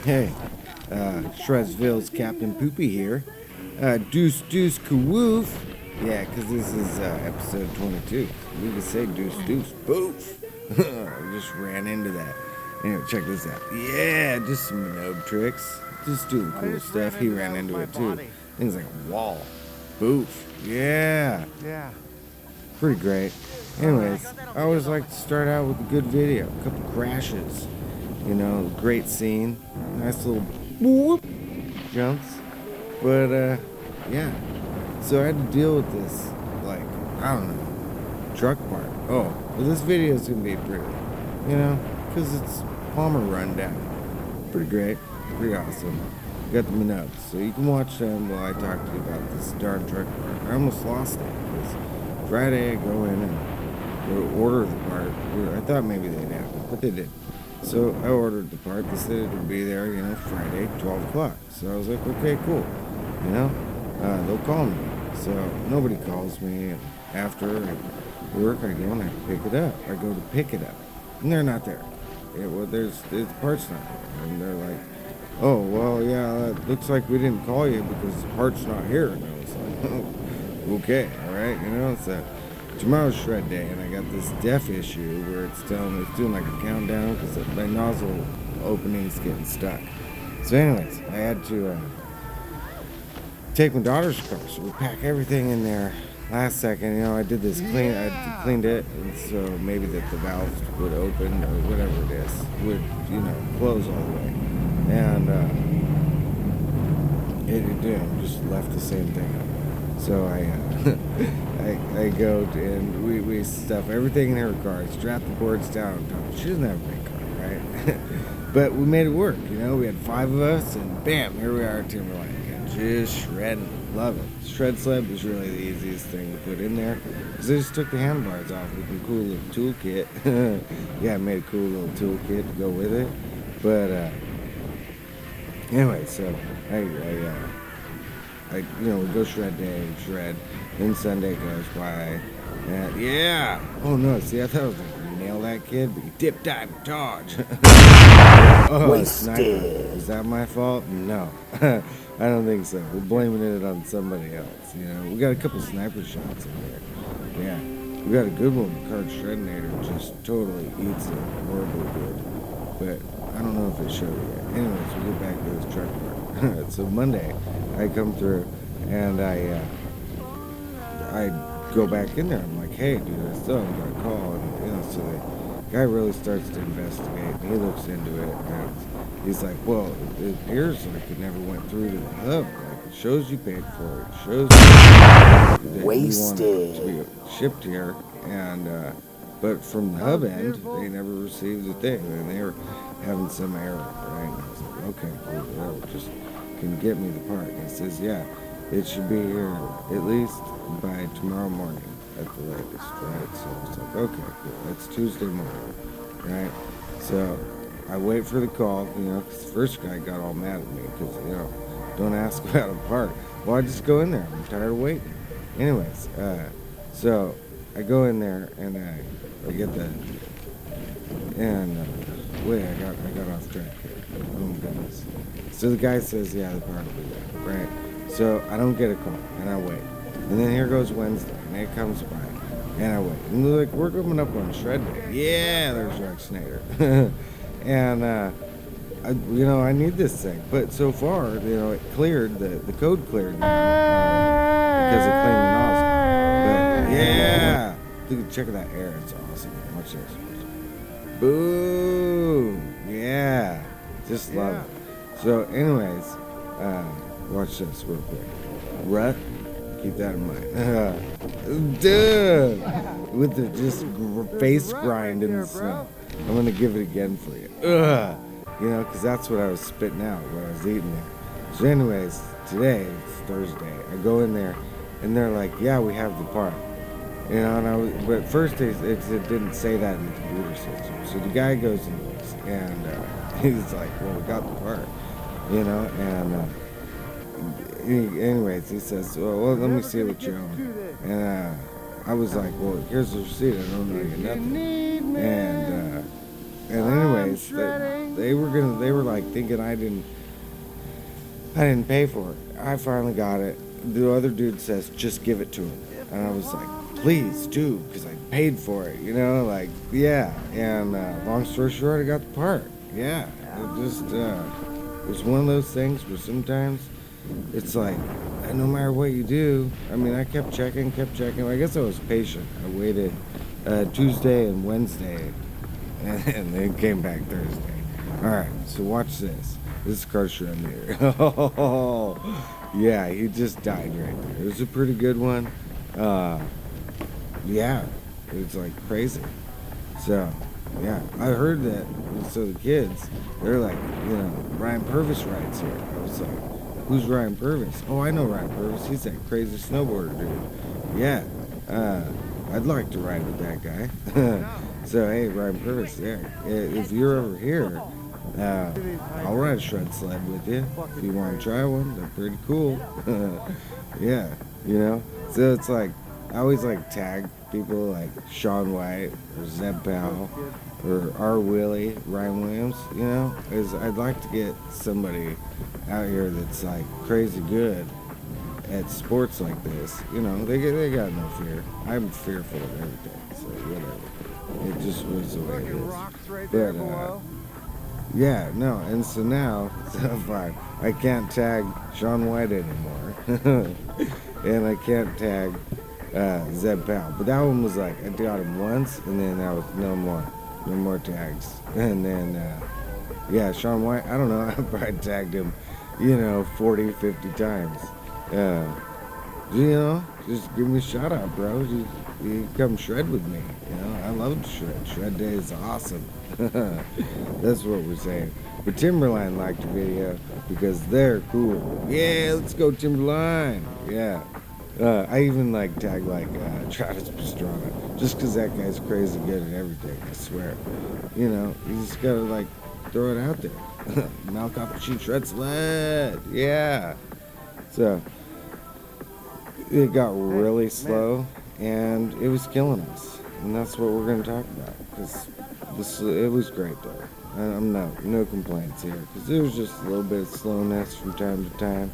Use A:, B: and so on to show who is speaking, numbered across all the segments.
A: Hey, Shredsville's Captain Poopy here. Duce, Ka-Woof. Yeah, because this is episode 22. We can say Duce, boof. I just ran into that. Anyway, check this out. Yeah, just some Monob tricks. Just doing cool stuff. He ran into it too. Things like a wall. Boof. Yeah. Pretty great. Anyways, I always like to start out with a good video. A couple crashes. You know, great scene. Nice little whoop jumps. But, yeah. So I had to deal with this, like, I don't know, truck part. Oh, well, this video is going to be pretty, you know, because it's Palmer Rundown. Pretty great. Pretty awesome. Got the Monobies, so you can watch them while I talk to you about this darn truck part. I almost lost it, because Friday I go in and order the part. I thought maybe they'd have it, but they didn't. So I ordered the part. They said it would be there, you know, Friday, 12 o'clock. So I was like, okay, cool. You know, they'll call me. So nobody calls me. And after work, I go and I pick it up. I go to pick it up, and they're not there. Yeah, well, the part's not there. And they're like, oh, well, yeah, it looks like we didn't call you because the part's not here. And I was like, oh, okay, all right, you know, so tomorrow's shred day, and I got this deaf issue where it's doing like a countdown because my nozzle opening's getting stuck. So anyways, I had to take my daughter's car, so we pack everything in there last second. You know, I did this I cleaned it, and so maybe that the valves would open or whatever it is would, you know, close all the way. And it didn't, just left the same thing up. So I go and we stuff everything in her car, strap the boards down. She doesn't have a big car, right? But we made it work, you know. We had 5 of us, and bam, here we are at Timberline. Just shredding. Love it. Shred sled was really the easiest thing to put in there because I just took the handlebars off with a cool little toolkit. Yeah, I made a cool little toolkit to go with it. But anyway, so I you know, we go shred day, shred. Then Sunday goes by. And yeah. Oh no, see, I thought I was gonna nail that kid, but he dip, dive, and dodge. Oh, sniper. Is that my fault? No. I don't think so. We're blaming it on somebody else. You know, we got a couple sniper shots in there. Yeah, we got a good one. Card Shreddinator just totally eats it horribly good. But I don't know if it showed it yet. Anyways, we get back to this truck part. So Monday, I come through and I go back in there. I'm like, hey, dude, I still haven't got a call. And, you know, so the guy really starts to investigate. And he looks into it. And he's like, well, it appears like it never went through to the hub. Like, it shows you paid for it. It shows that
B: wasted
A: you want it to be shipped here. And but from the hub end, they never received a thing. And they were having some error, right? And I was like, okay, cool, whatever. Just can get me the part. And he says, yeah, it should be here at least by tomorrow morning at the latest, right? So I was like, okay, cool. That's Tuesday morning, right? So I wait for the call, you know, because the first guy got all mad at me because, you know, don't ask about a part. Well, I just go in there. I'm tired of waiting. Anyways, so I go in there and I get the, and wait, I got off track here. Oh my goodness. So the guy says, yeah, the part will be there, right? So I don't get a call, and I wait. And then here goes Wednesday, and it comes by, and I wait. And they're like, we're coming up on shred day. Yeah, there's Rex Snyder. And, you know, I need this thing. But so far, you know, it cleared, the code cleared now because it cleaned the nozzle. But, yeah. Dude, check that air. It's awesome. Watch this. Boom. Yeah. Just love it. So, anyways, watch this real quick. Rut. Keep that in mind. Dude. With the just face grind in the snow. I'm going to give it again for you. Ugh. You know, because that's what I was spitting out when I was eating there. So anyways, today, it's Thursday, I go in there, and they're like, yeah, we have the part. You know, and but at first it didn't say that in the computer system. So the guy goes and looks, and he's like, well, we got the part. You know, and anyways, he says, well, let me see what you own. And I was like, well, here's the receipt. I don't know you nothing. And anyways, They were like thinking I didn't pay for it. I finally got it. The other dude says, just give it to him. And I was like, please do, because I paid for it, like, yeah. And long story short, I got the part. Yeah, it just, it's one of those things where sometimes it's like, no matter what you do, I mean, I kept checking. I guess I was patient. I waited Tuesday and Wednesday, and then came back Thursday. All right, so watch this. This is car shred meter. Oh, yeah, he just died right there. It was a pretty good one. Yeah, it's like crazy. So, yeah, I heard that. So the kids, they're like, Ryan Purvis rides here. I was like, who's Ryan Purvis? Oh, I know Ryan Purvis. He's that crazy snowboarder dude. Yeah, I'd like to ride with that guy. So, hey, Ryan Purvis, yeah, if you're over here, I'll ride a shred sled with you. If you want to try one, they're pretty cool. Yeah, So it's like, I always like tag people like Sean White or Zeb Powell or R. Willie, Ryan Williams, because I'd like to get somebody out here that's like crazy good at sports like this. They got no fear. I'm fearful of everything, so whatever. It just was the way it is. But, yeah, no, and so now, fine, I can't tag Sean White anymore. And I can't tag Zeb Powell. But that one was like, I got him once, and then that was no more tags. And then, yeah, Sean White, I don't know, I probably tagged him, 40, 50 times. Just give me a shout out, bro. You come shred with me. I love to shred. Shred day is awesome. That's what we're saying. But Timberline liked the video because they're cool. Yeah, let's go Timberline. Yeah. I even tagged Travis Pastrana just because that guy's crazy good at everything. I swear. You just gotta throw it out there. Malakoff Machined Shred Sled. Yeah. So it got really slow and it was killing us, and that's what we're gonna talk about because it was great though. I'm no complaints here because there was just a little bit of slowness from time to time.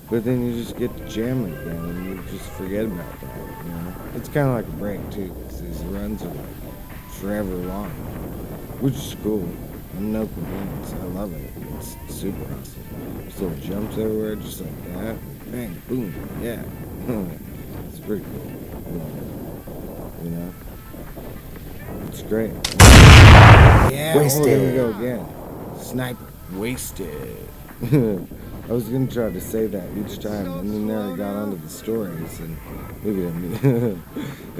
A: But then you just get to jamming again, and you just forget about that, It's kind of like a break, too, because these runs are, forever long, which is cool. No complaints. I love it. It's super awesome. There's little jumps everywhere, just like that. Bang, boom, yeah. It's pretty cool. I love it. It's great. Yeah,
B: Wasted.
A: There we go again. Sniper. Wasted. I was going to try to say that each time, and then there I got onto the stories, and look at me.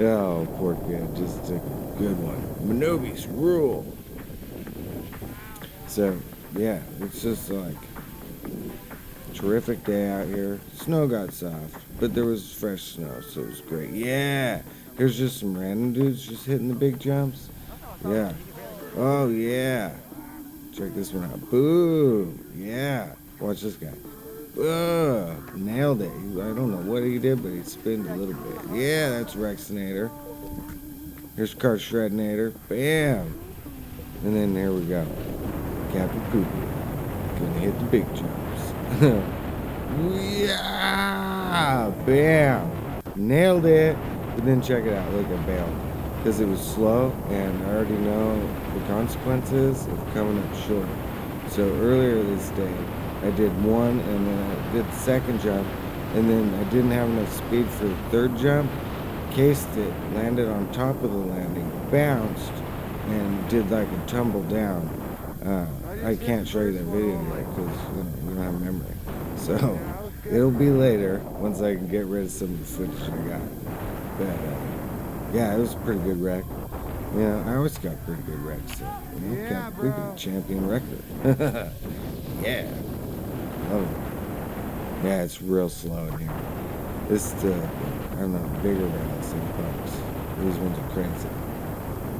A: Oh, poor kid, just took a good one. Monobies rule. So, yeah, it's just terrific day out here. Snow got soft, but there was fresh snow, so it was great. Yeah, here's just some random dudes just hitting the big jumps. Yeah. Oh, yeah. Check this one out. Boom. Yeah. Watch this guy. Nailed it. I don't know what he did, but he spinned a little bit. Yeah, that's Rexinator. Here's Car Shredinator. Bam. And then there we go. Captain Poopy. Gonna hit the big jumps. Yeah. Bam. Nailed it. But then check it out. Look, I bailed. Because it was slow, and I already know the consequences of coming up short. So earlier this day, I did one, and then I did the second jump, and then I didn't have enough speed for the third jump, cased it, landed on top of the landing, bounced, and did a tumble down. I can't show you that video yet because we don't have memory. So it'll be later once I can get rid of some of the footage I got. But yeah, it was a pretty good wreck. I always got pretty good wrecks. So, we got champion record. Yeah. Love it. Yeah, it's real slow in here. This is the, bigger rails than bumps. These ones are crazy.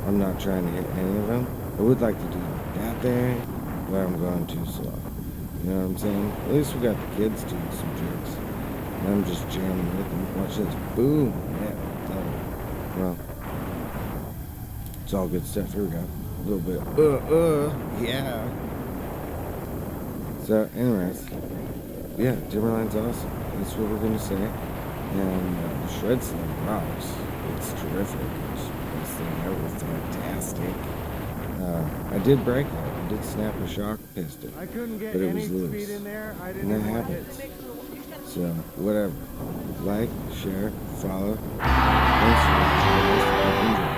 A: I'm not trying to hit any of them. I would like to do that thing, but I'm going too slow. You know what I'm saying? At least we got the kids doing some tricks. And I'm just jamming with them. Watch this. Boom. Yeah. Love it. Well, it's all good stuff. Here we go. A little bit. Yeah. So, anyways, yeah, Timberline's awesome. That's what we're gonna say. And the shred sled rocks. It's terrific. It's the best thing ever. Fantastic. I did break it. I did snap a shock piston, but it was loose. And that happens. So, whatever. Like, share, follow. Thanks for watching. Enjoy.